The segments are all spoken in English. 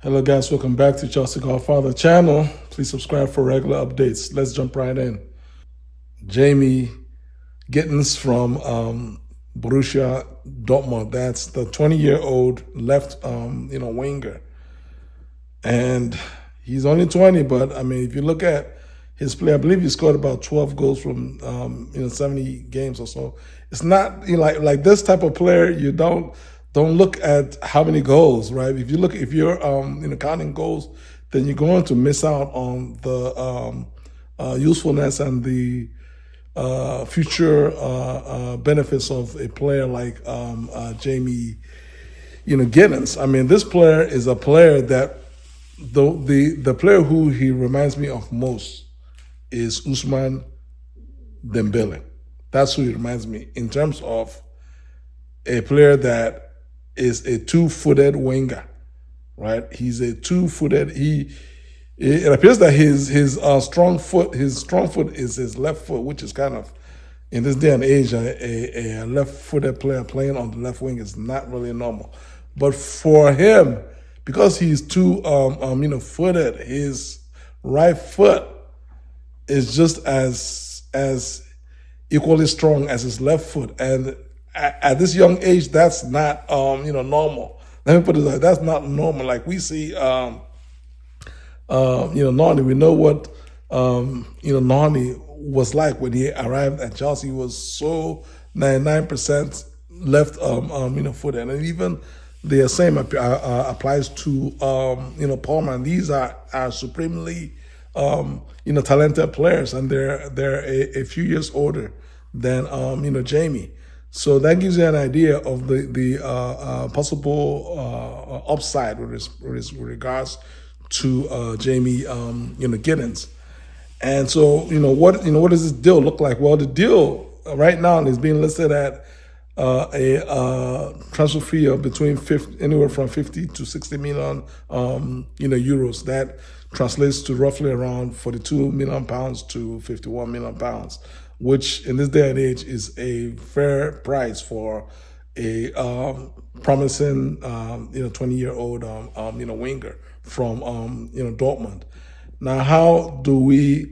Hello guys, welcome back to Chelsea Godfather channel. Please subscribe for regular updates. Let's jump right in. Jamie Gittens from Borussia Dortmund. That's the 20-year-old left winger. And he's only 20, but I mean if you look at his play, I believe he scored about 12 goals from 70 games or so. It's not like this type of player, you don't look at how many goals, right? If you're counting goals, then you're going to miss out on the usefulness and the future benefits of a player like Jamie, Gittens. I mean, this player is a player that the player who he reminds me of most is Usman Dembele. That's who he reminds me in terms of a player that is a two-footed winger, right? He's a two-footed. It appears that his strong foot is his left foot, which is kind of in this day and age a left-footed player playing on the left wing is not really normal. But for him, because he's too footed, his right foot is just as equally strong as his left foot, and at this young age, that's not normal. Let me put it like that's not normal. Like we see, Nani. We know what Nani was like when he arrived at Chelsea. He was so 99% left foot, and even the same applies to Palmer. These are supremely talented players, and they're a few years older than Jamie. So that gives you an idea of the possible upside with regards to Jamie Gittens. And so what does this deal look like? Well, the deal right now is being listed at a transfer fee of anywhere from 50 to 60 million euros. That translates to roughly around 42 million pounds to 51 million pounds, which in this day and age is a fair price for a promising 20-year-old winger from Dortmund. Now, how do we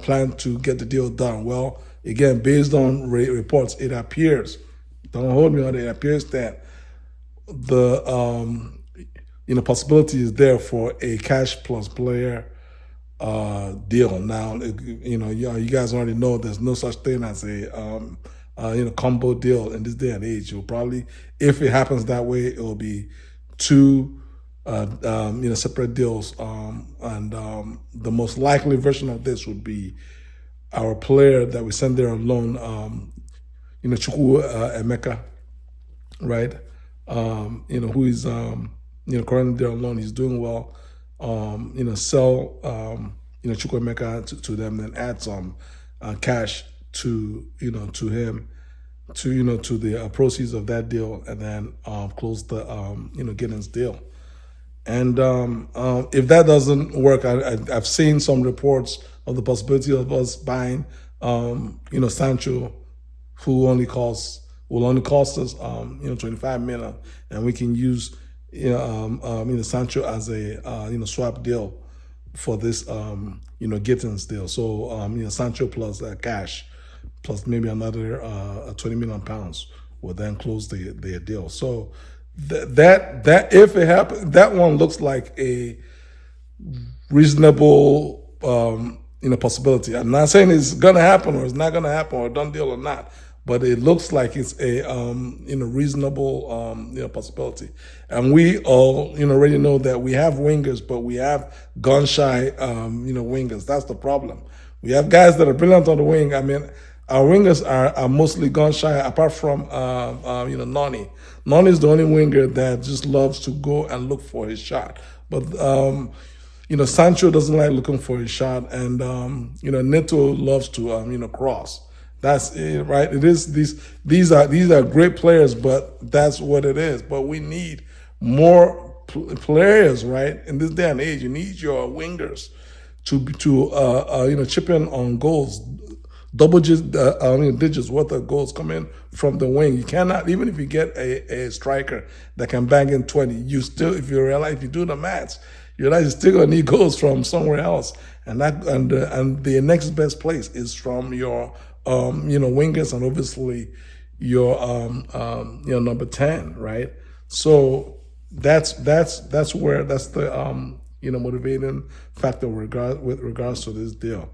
plan to get the deal done? Well, again, based on reports, it appears, don't hold me on it, it appears that the possibility is there for a cash plus player deal. Now, you guys already know there's no such thing as a combo deal in this day and age. You'll probably, if it happens that way, it will be two separate deals. And the most likely version of this would be our player that we send there on loan, Chukwu Emeka, right? Who is currently there on loan. He's doing well. Sell Chukwu Emeka to them, then add some cash to him, to the proceeds of that deal, and then close the Gittens deal. And if that doesn't work, I've seen some reports of the possibility of us buying, Sancho, who will only cost us, 25 million, and we can use, Sancho as a, swap deal for this, Gittens deal. So, Sancho plus cash, plus maybe another 20 million pounds will then close the deal. So that if it happens, that one looks like a reasonable possibility. I'm not saying it's gonna happen or it's not gonna happen or a done deal or not, but it looks like it's a reasonable possibility. And we all already know that we have wingers, but we have gun shy wingers. That's the problem. We have guys that are brilliant on the wing. I mean, our wingers are mostly gun shy, apart from Nani. Nani is the only winger that just loves to go and look for his shot. But Sancho doesn't like looking for his shot, and Neto loves to cross. That's it, right? It is these are great players, but that's what it is. But we need more players, right? In this day and age, you need your wingers to chip in on goals. digits worth of goals coming from the wing. You cannot, even if you get a striker that can bang in 20, you still, if you do the maths, you realize you're still gonna need goals from somewhere else, and the next best place is from your wingers, and obviously your number 10, right? So that's the motivating factor with regards to this deal.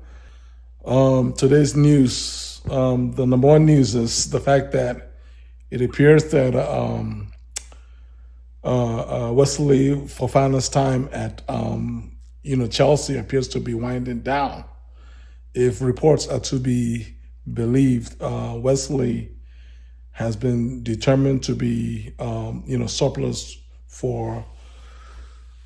Today's news, the number one news is the fact that it appears that Wesley Fofana's time at Chelsea appears to be winding down. If reports are to be believed, Wesley has been determined to be surplus for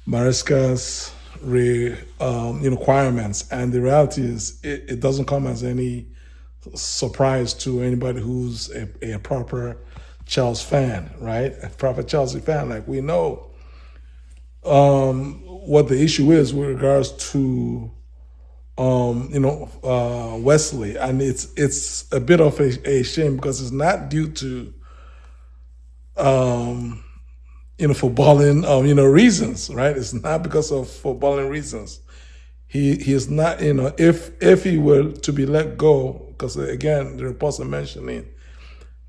Maresca's requirements, and the reality is it doesn't come as any surprise to anybody who's a proper Chelsea fan, right? A proper Chelsea fan. Like, we know what the issue is with regards to Wesley, and it's a bit of a shame, because it's not due to footballing reasons, right? It's not because of footballing reasons. He is not, if he were to be let go, because again the reports are mentioning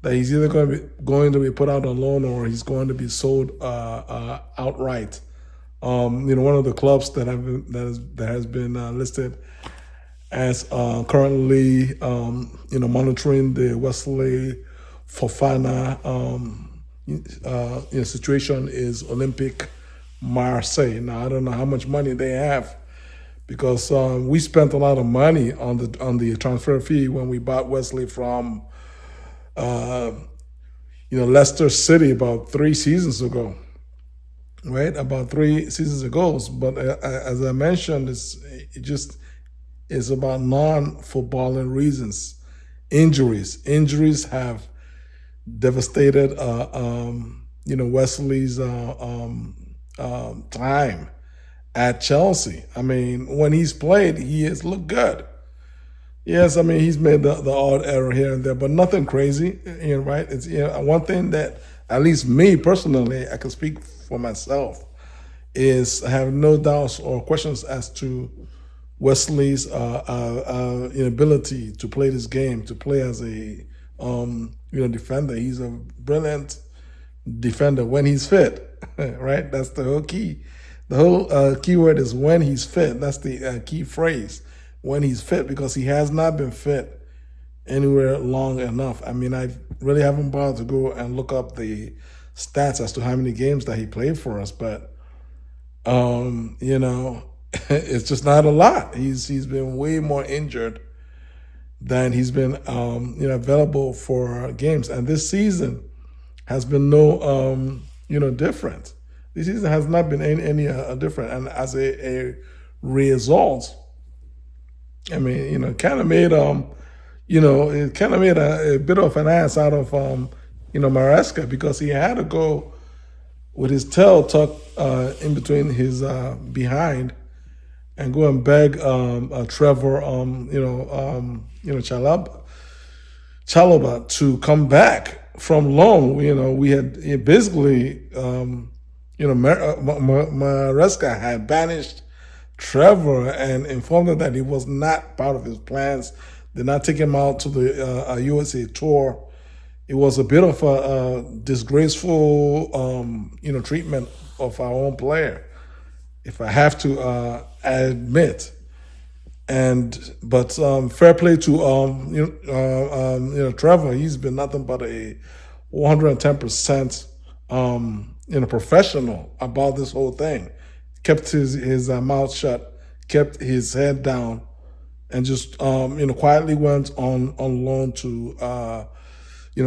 that he's either going to be put out on loan, or he's going to be sold outright. One of the clubs that has been listed as currently monitoring the Wesley Fofana situation is Olympique Marseille. Now, I don't know how much money they have, because we spent a lot of money on the transfer fee when we bought Wesley from Leicester City about 3 seasons ago, right? About 3 seasons ago. But as I mentioned, it just is about non-footballing reasons. Injuries have devastated Wesley's time at Chelsea. I mean, when he's played, he has looked good. Yes, I mean, he's made the odd error here and there, but nothing crazy, right? It's one thing that, at least me personally, I can speak for myself, is I have no doubts or questions as to Wesley's inability to play this game, to play as a defender. He's a brilliant defender when he's fit, right? That's the whole key. The whole key word is when he's fit. That's the key phrase, when he's fit, because he has not been fit anywhere long enough. I mean, I really haven't bothered to go and look up the stats as to how many games that he played for us, but it's just not a lot. He's been way more injured than he's been available for games, and this season has been no different. This season has not been any different, and as a result, I mean, it kind of made a bit of an ass out of Maresca, because he had to go with his tail tucked in between his behind and go and beg Trevor Chalobah to come back from loan. We had basically Maresca had banished Trevor and informed him that he was not part of his plans. Did not take him out to the USA tour. It was a bit of a disgraceful, treatment of our own player, if I have to admit. But fair play to Trevor. He's been nothing but a 110% professional about this whole thing. Kept his mouth shut, kept his head down, and just quietly went on loan to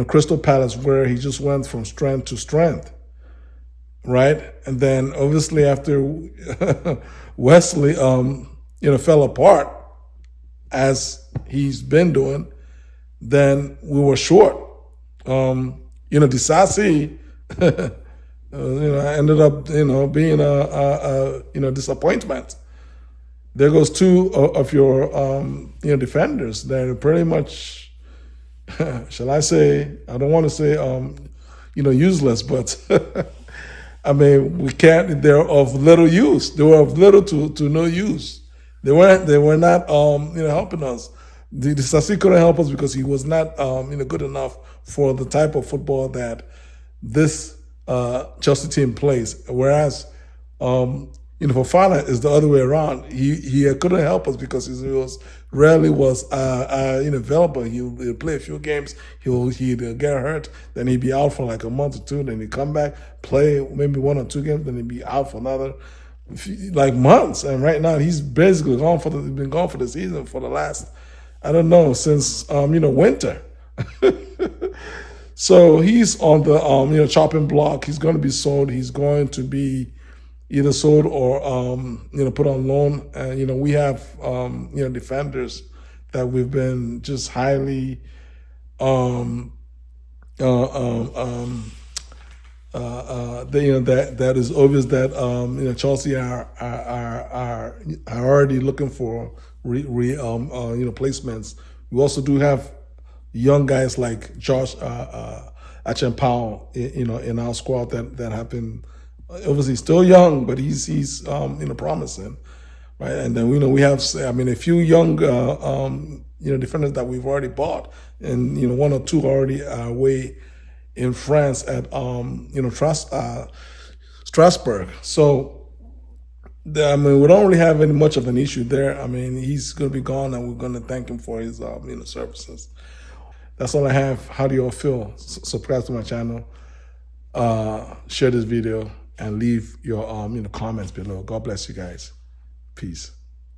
Crystal Palace, where he just went from strength to strength, right? And then obviously after Wesley fell apart, as he's been doing, then we were short. Disasi ended up being a disappointment. there goes two of your defenders that are pretty much, shall I say, I don't want to say useless, but I mean, we can't. They're of little use. They were of little to no use. They were not helping us. The Sassi couldn't help us because he was not good enough for the type of football that this Chelsea team plays. Whereas Fofana is the other way around. He couldn't help us because he was rarely was available. He'll play a few games. He'd get hurt, then he'd be out for like a month or two. Then he'd come back, play maybe 1 or 2 games, then he'd be out for another like months. And right now he's basically been gone for the season for the last, I don't know, since winter. So he's on the chopping block. He's going to be sold. He's going to be either sold or put on loan. And we have defenders that we've been just highly that is obvious that Chelsea are already looking for placements. We also do have young guys like Josh Achempaul, in our squad that have been obviously still young, but he's promising, right? And then we have a few young defenders that we've already bought, and 1 or 2 already away in France at Strasbourg. So we don't really have any much of an issue there. He's going to be gone, and we're going to thank him for his services. That's all I have. How do you all feel? Subscribe to my channel, share this video, and leave your comments below. God bless you guys. Peace.